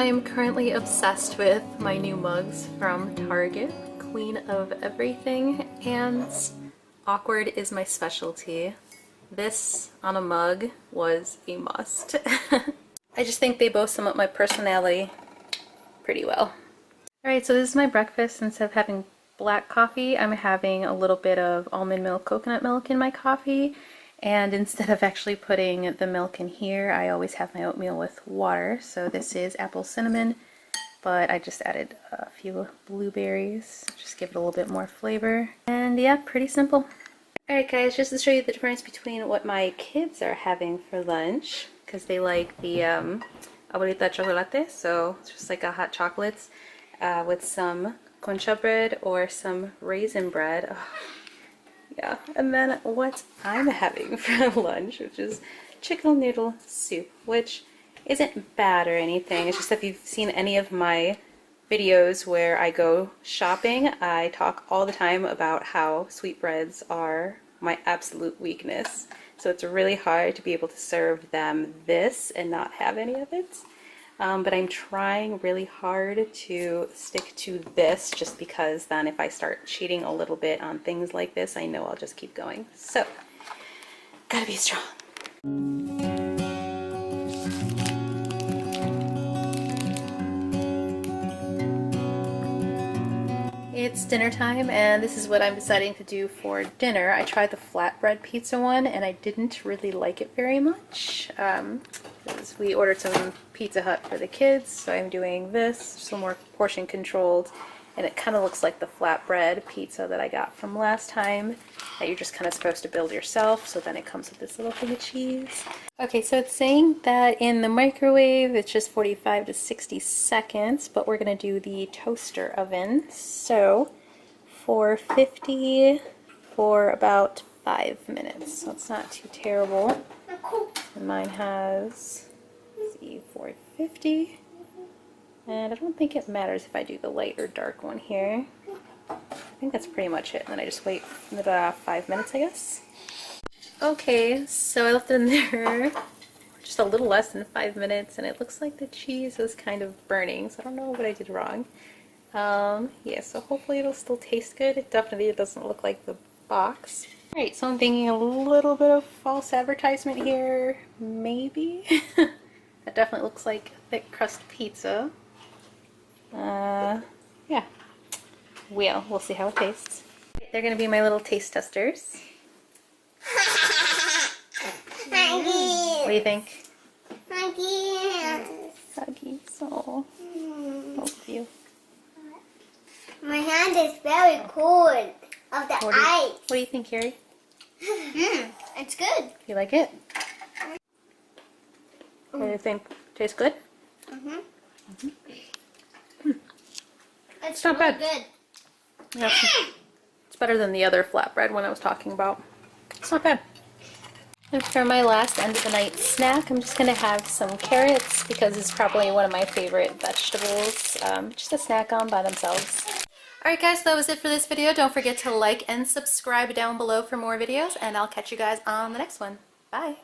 I am currently obsessed with my new mugs from Target, Queen of Everything, and awkward is my specialty. This on a mug was a must. I just think they both sum up my personality pretty well. Alright, so this is my breakfast. Instead of having black coffee, I'm having a little bit of almond milk, coconut milk in my coffee. And instead of actually putting the milk in here, I always have my oatmeal with water. So this is apple cinnamon, but I just added a few blueberries, just give it a little bit more flavor. And yeah, pretty simple. Alright guys, just to show you the difference between what my kids are having for lunch, because they like the abuelita chocolate, so it's just like a hot chocolates with some concha bread or some raisin bread. Oh. Yeah, and then what I'm having for lunch, which is chicken noodle soup, which isn't bad or anything. It's just if you've seen any of my videos where I go shopping, I talk all the time about how sweetbreads are my absolute weakness. So it's really hard to be able to serve them this and not have any of it. But I'm trying really hard to stick to this, just because then if I start cheating a little bit on things like this, I know I'll just keep going. So, gotta be strong. It's dinner time, and this is what I'm deciding to do for dinner. I tried the flatbread pizza one, and I didn't really like it very much. Because we ordered some Pizza Hut for the kids, so I'm doing this, just a little more portion controlled, and it kind of looks like the flatbread pizza that I got from last time, that you're just kind of supposed to build yourself, so then it comes with this little thing of cheese. Okay, so it's saying that in the microwave it's just 45 to 60 seconds, but we're going to do the toaster oven, so 450 for about 5 minutes, so it's not too terrible. And mine has, let's see, 450, and I don't think it matters if I do the light or dark one here. I think that's pretty much it, and then I just wait about 5 minutes, I guess. Okay, so I left it in there just a little less than 5 minutes, and it looks like the cheese was kind of burning, so I don't know what I did wrong. Yeah, so hopefully it'll still taste good. It definitely doesn't look like the box. Alright, so I'm thinking a little bit of false advertisement here, maybe? That definitely looks like thick crust pizza. Yeah. We'll see how it tastes. They're going to be my little taste testers. What do you think? Huggies. Oh, love you. My hand is very cold of the ice. What do you think, Carrie? It's good. You like it? What do you think? Tastes good? It's not really bad. good. Yeah, it's better than the other flatbread one I was talking about. It's not bad. And for my last end of the night snack, I'm just going to have some carrots, because it's probably one of my favorite vegetables. Just a snack on by themselves. Alright guys, that was it for this video. Don't forget to like and subscribe down below for more videos, and I'll catch you guys on the next one. Bye!